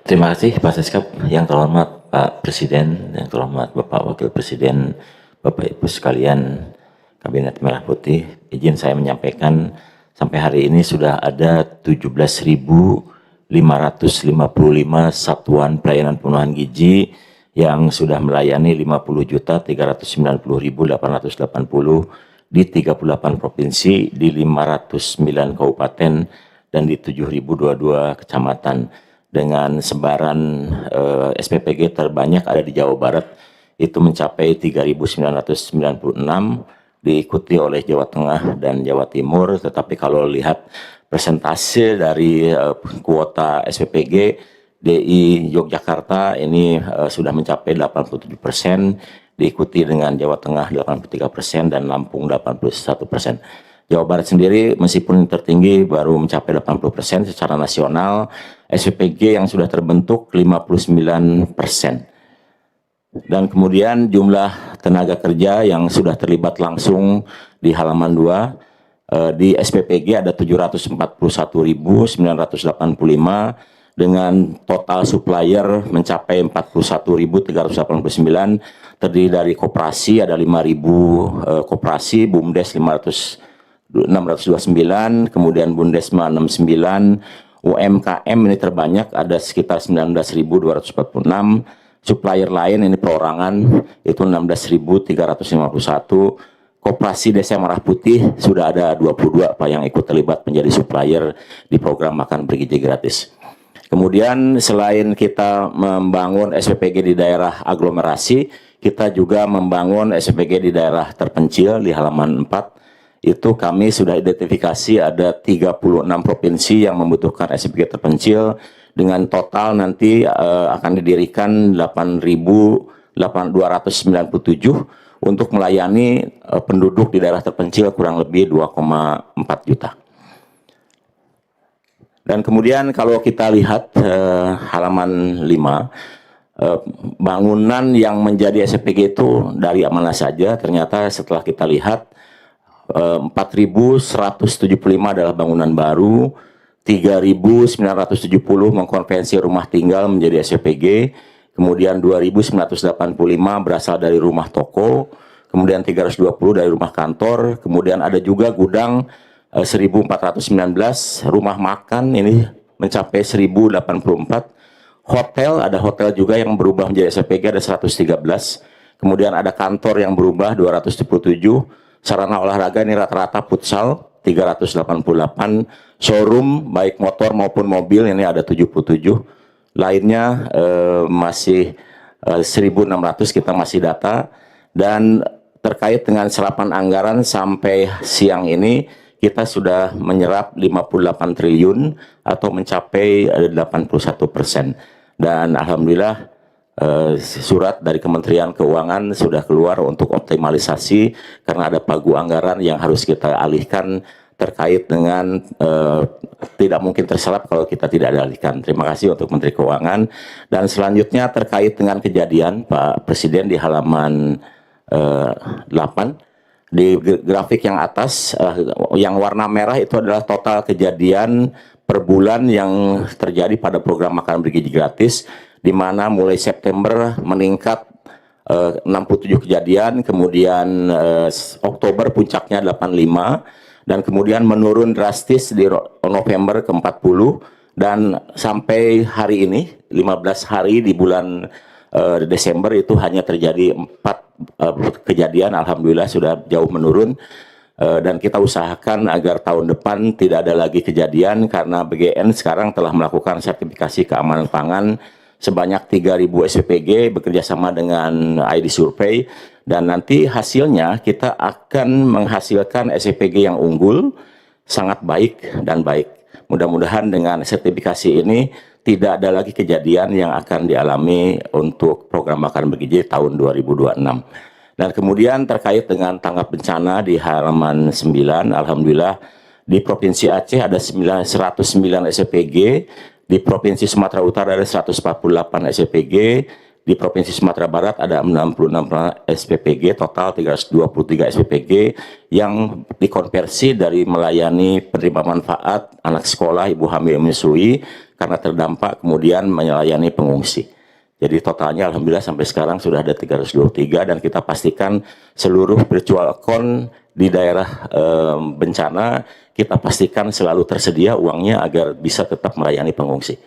Terima kasih Pak Seskap, yang terhormat Pak Presiden, yang terhormat Bapak Wakil Presiden, Bapak Ibu sekalian Kabinet Merah Putih. Izin saya menyampaikan sampai hari ini sudah ada 17.555 satuan pelayanan pemenuhan gizi yang sudah melayani 50.390.880 di 38 provinsi, di 509 kabupaten, dan di 7.022 kecamatan. Dengan sebaran SPPG terbanyak ada di Jawa Barat, itu mencapai 3.996, diikuti oleh Jawa Tengah dan Jawa Timur. Tetapi kalau lihat persentase dari kuota SPPG, DI Yogyakarta ini sudah mencapai 87%, diikuti dengan Jawa Tengah 83% dan Lampung 81%. Jawa Barat sendiri meskipun tertinggi baru mencapai 80% secara nasional, SPPG yang sudah terbentuk 59%. Dan kemudian jumlah tenaga kerja yang sudah terlibat langsung di halaman 2, di SPPG ada 741.985 dengan total supplier mencapai 41.389, terdiri dari koperasi ada 5.000 koperasi, BUMDes 629, kemudian Bundesma 69, UMKM ini terbanyak ada sekitar 19.246, supplier lain ini perorangan itu 16.351, Koperasi Desa Merah Putih sudah ada 22 Pak yang ikut terlibat menjadi supplier di program makan bergizi gratis. Kemudian selain kita membangun SPPG di daerah aglomerasi, kita juga membangun SPPG di daerah terpencil di halaman 4. Itu kami sudah identifikasi ada 36 provinsi yang membutuhkan SPPG terpencil, dengan total nanti akan didirikan 8.297 untuk melayani penduduk di daerah terpencil kurang lebih 2,4 juta. Dan kemudian kalau kita lihat halaman 5, bangunan yang menjadi SPPG itu dari mana saja, ternyata setelah kita lihat 4.175 adalah bangunan baru, 3.970 mengkonversi rumah tinggal menjadi SPPG, kemudian 2.985 berasal dari rumah toko, kemudian 320 dari rumah kantor, kemudian ada juga gudang 1.419, rumah makan ini mencapai 1.084, hotel, ada hotel juga yang berubah menjadi SPPG ada 113, kemudian ada kantor yang berubah 277, sarana olahraga ini rata-rata futsal 388, showroom baik motor maupun mobil ini ada 77, lainnya masih 1.600 kita masih data. Dan terkait dengan serapan anggaran sampai siang ini kita sudah menyerap 58 triliun atau mencapai 81%, dan alhamdulillah surat dari Kementerian Keuangan sudah keluar untuk optimalisasi karena ada pagu anggaran yang harus kita alihkan terkait dengan tidak mungkin terserap kalau kita tidak alihkan. Terima kasih untuk Menteri Keuangan. Dan selanjutnya terkait dengan kejadian Pak Presiden di halaman 8, di grafik yang atas yang warna merah itu adalah total kejadian per bulan yang terjadi pada program makan bergizi gratis, di mana mulai September meningkat 67 kejadian, kemudian Oktober puncaknya 85, dan kemudian menurun drastis di November ke 40, dan sampai hari ini 15 hari di bulan Desember itu hanya terjadi 4 kejadian, alhamdulillah sudah jauh menurun. Dan kita usahakan agar tahun depan tidak ada lagi kejadian, karena BGN sekarang telah melakukan sertifikasi keamanan pangan sebanyak 3.000 SPPG bekerjasama dengan ID Survey, dan nanti hasilnya kita akan menghasilkan SPPG yang unggul, sangat baik dan baik. Mudah-mudahan dengan sertifikasi ini tidak ada lagi kejadian yang akan dialami untuk program makan bergizi tahun 2026. Dan kemudian terkait dengan tanggap bencana di halaman 9, alhamdulillah di Provinsi Aceh ada 109 SPPG, di Provinsi Sumatera Utara ada 148 SPPG, di Provinsi Sumatera Barat ada 66 SPPG, total 323 SPPG yang dikonversi dari melayani penerima manfaat anak sekolah, ibu hamil menyusui karena terdampak, kemudian melayani pengungsi. Jadi totalnya alhamdulillah sampai sekarang sudah ada 323 dan kita pastikan seluruh virtual account di daerah bencana kita pastikan selalu tersedia uangnya agar bisa tetap melayani pengungsi.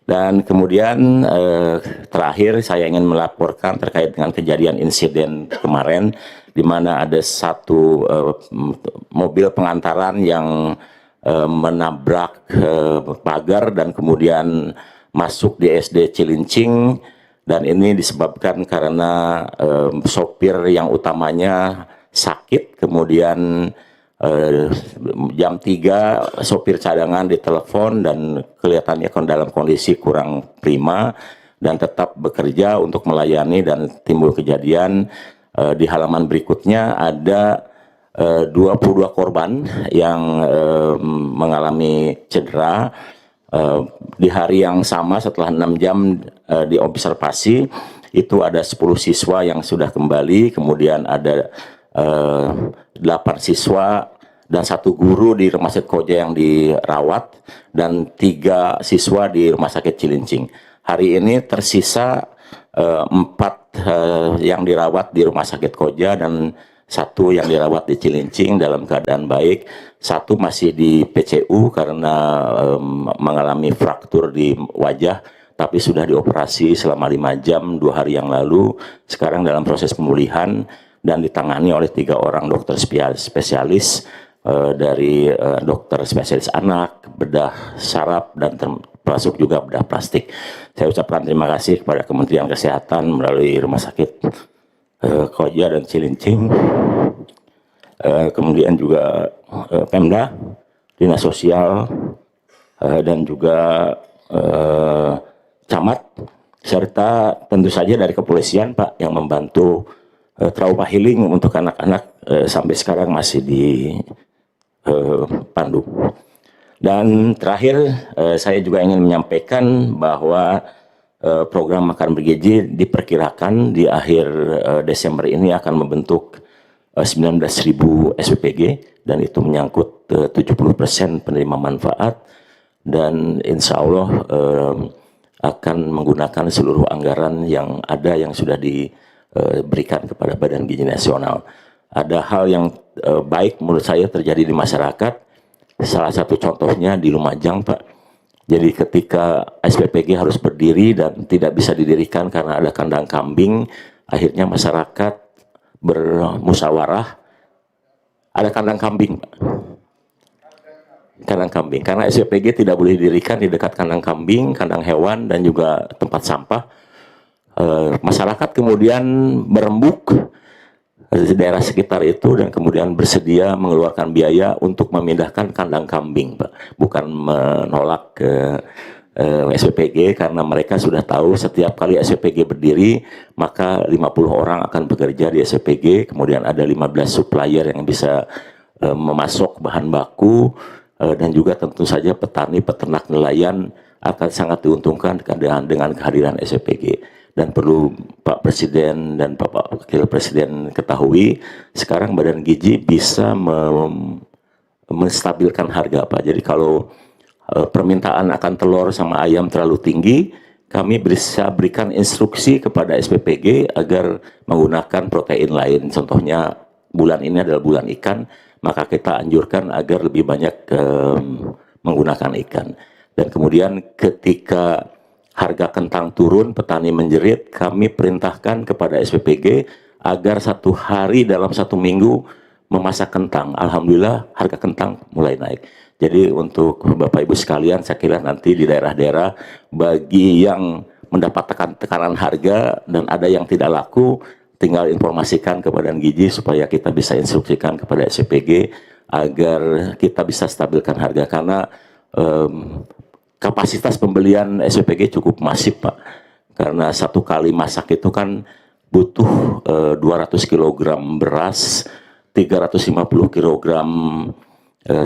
Dan kemudian terakhir saya ingin melaporkan terkait dengan kejadian insiden kemarin di mana ada satu mobil pengantaran yang menabrak pagar dan kemudian masuk di SD Cilincing, dan ini disebabkan karena sopir yang utamanya sakit, kemudian jam 3 sopir cadangan ditelepon dan kelihatannya dalam kondisi kurang prima dan tetap bekerja untuk melayani, dan timbul kejadian di halaman berikutnya ada 22 korban yang mengalami cedera. Di hari yang sama setelah 6 jam diobservasi itu ada 10 siswa yang sudah kembali, kemudian ada 8 siswa dan 1 guru di Rumah Sakit Koja yang dirawat dan 3 siswa di Rumah Sakit Cilincing. Hari ini tersisa 4 yang dirawat di Rumah Sakit Koja dan 1 yang dirawat di Cilincing dalam keadaan baik. 1 masih di PCU karena mengalami fraktur di wajah, tapi sudah dioperasi selama 5 jam 2 hari yang lalu. Sekarang dalam proses pemulihan dan ditangani oleh 3 orang dokter spesialis dari dokter spesialis anak, bedah saraf, dan termasuk juga bedah plastik. Saya ucapkan terima kasih kepada Kementerian Kesehatan melalui Rumah Sakit Koja dan Cilincing, kemudian juga Pemda, Dinas Sosial, dan juga Camat, serta tentu saja dari kepolisian Pak yang membantu trauma healing untuk anak-anak sampai sekarang masih di Pandu. Dan terakhir saya juga ingin menyampaikan bahwa program makan bergizi diperkirakan di akhir Desember ini akan membentuk 19.000 SPPG, dan itu menyangkut 70% penerima manfaat, dan insya Allah akan menggunakan seluruh anggaran yang ada yang sudah diberikan kepada Badan Gizi Nasional. Ada hal yang baik menurut saya terjadi di masyarakat. Salah satu contohnya di Lumajang Pak. Jadi ketika SPPG harus berdiri dan tidak bisa didirikan karena ada kandang kambing, akhirnya masyarakat bermusyawarah ada kandang kambing Pak. Kandang kambing, karena SPPG tidak boleh didirikan di dekat kandang kambing, kandang hewan, dan juga tempat sampah. Masyarakat kemudian berembuk di daerah sekitar itu dan kemudian bersedia mengeluarkan biaya untuk memindahkan kandang kambing Pak. Bukan menolak ke SPPG, karena mereka sudah tahu setiap kali SPPG berdiri maka 50 orang akan bekerja di SPPG, kemudian ada 15 supplier yang bisa memasok bahan baku, dan juga tentu saja petani, peternak, nelayan akan sangat diuntungkan dengan kehadiran SPPG. Dan perlu Pak Presiden dan Bapak Wakil Presiden ketahui, sekarang Badan Gizi bisa menstabilkan harga Pak. Jadi kalau permintaan akan telur sama ayam terlalu tinggi, kami bisa berikan instruksi kepada SPPG agar menggunakan protein lain. Contohnya bulan ini adalah bulan ikan, maka kita anjurkan agar lebih banyak menggunakan ikan. Dan kemudian ketika harga kentang turun, petani menjerit, kami perintahkan kepada SPPG agar 1 hari dalam 1 minggu memasak kentang. Alhamdulillah harga kentang mulai naik. Jadi untuk Bapak Ibu sekalian, saya kira nanti di daerah-daerah bagi yang mendapat tekanan harga dan ada yang tidak laku, tinggal informasikan ke Badan Gizi supaya kita bisa instruksikan kepada SPPG agar kita bisa stabilkan harga, karena kapasitas pembelian SPPG cukup masif Pak, karena 1 kali masak itu kan butuh 200 kg beras, 350 kg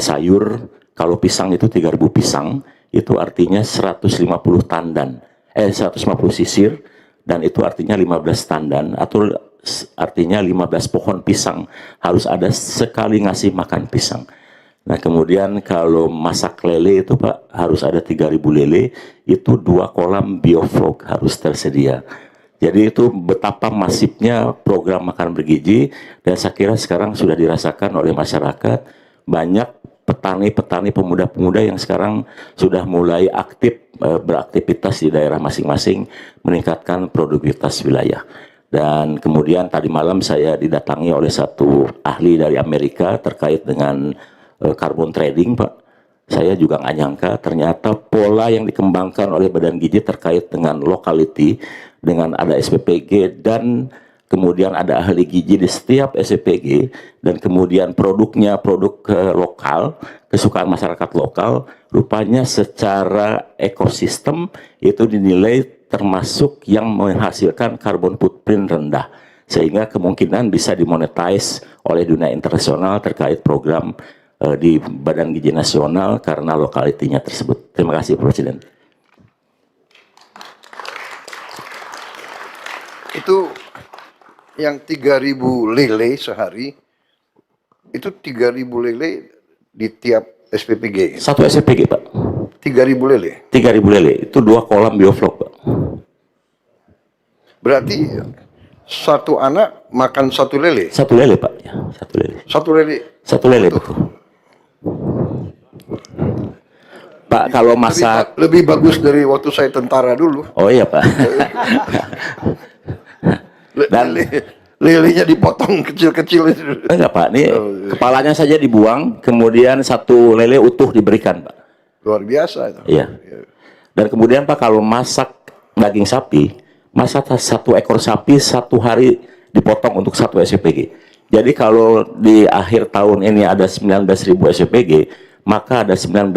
sayur. Kalau pisang itu 3.000 pisang, itu artinya 150 tandan, 150 sisir dan itu artinya 15 tandan atau artinya 15 pohon pisang harus ada sekali ngasih makan pisang. Nah kemudian kalau masak lele itu Pak harus ada 3.000 lele, itu 2 kolam bioflok harus tersedia. Jadi itu betapa masifnya program makan bergizi, dan saya kira sekarang sudah dirasakan oleh masyarakat. Banyak petani-petani pemuda-pemuda yang sekarang sudah mulai aktif beraktivitas di daerah masing-masing, meningkatkan produktivitas wilayah. Dan kemudian tadi malam saya didatangi oleh satu ahli dari Amerika terkait dengan carbon trading, Pak. Saya juga nggak nyangka ternyata pola yang dikembangkan oleh Badan Gizi terkait dengan locality, dengan ada SPPG dan kemudian ada ahli gizi di setiap SPPG, dan kemudian produknya produk lokal, kesukaan masyarakat lokal, rupanya secara ekosistem itu dinilai termasuk yang menghasilkan carbon footprint rendah, sehingga kemungkinan bisa dimonetize oleh dunia internasional terkait program di Badan Gizi Nasional karena lokalitinya tersebut. Terima kasih Pak Presiden. Itu yang 3.000 lele sehari, itu 3.000 lele di tiap SPPG. Satu SPPG Pak. 3.000 lele. 3.000 lele itu 2 kolam bioflok Pak. Berarti satu anak makan 1 lele. 1 lele Pak. Ya, 1 lele. 1 lele. 1 lele betul. Pak kalau masak lebih bagus dari waktu saya tentara dulu. Oh iya Pak. Dan lelenya dipotong kecil-kecil itu. Enggak Pak, ini kepalanya saja dibuang, kemudian 1 lele utuh diberikan Pak. Luar biasa itu. Iya. Dan kemudian Pak kalau masak daging sapi, masak 1 ekor sapi 1 hari dipotong untuk 1 SPPG. Jadi kalau di akhir tahun ini ada 19.000 SPPG, maka ada 19.000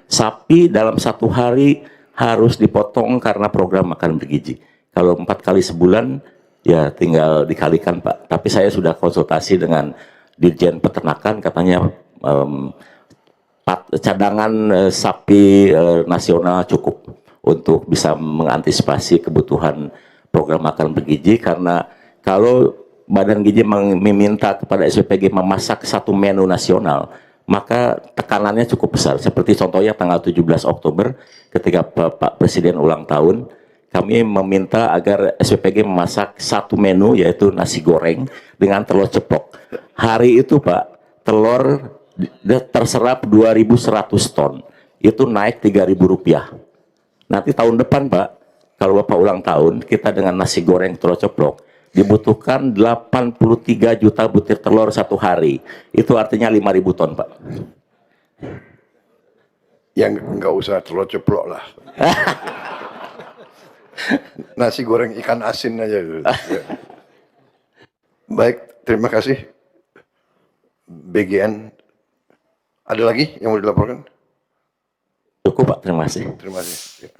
sapi dalam 1 hari harus dipotong karena program makan bergizi. Kalau 4 kali sebulan, ya tinggal dikalikan Pak. Tapi saya sudah konsultasi dengan Dirjen Peternakan, katanya cadangan sapi nasional cukup untuk bisa mengantisipasi kebutuhan program makan bergizi, karena kalau Badan Gizi meminta kepada SPPG memasak 1 menu nasional, maka tekanannya cukup besar. Seperti contohnya tanggal 17 Oktober ketika Pak Presiden ulang tahun, kami meminta agar SPPG memasak 1 menu, yaitu nasi goreng dengan telur ceplok. Hari itu Pak, telur terserap 2.100 ton. Itu naik Rp3.000. Nanti tahun depan Pak, kalau Bapak ulang tahun, kita dengan nasi goreng telur ceplok, dibutuhkan 83 juta butir telur 1 hari. Itu artinya 5.000 ton Pak. Yang nggak usah telur ceplok lah. Nasi goreng ikan asin aja. Ya. Baik, terima kasih. BGN. Ada lagi yang mau dilaporkan? Cukup Pak, terima kasih. Terima kasih. Ya.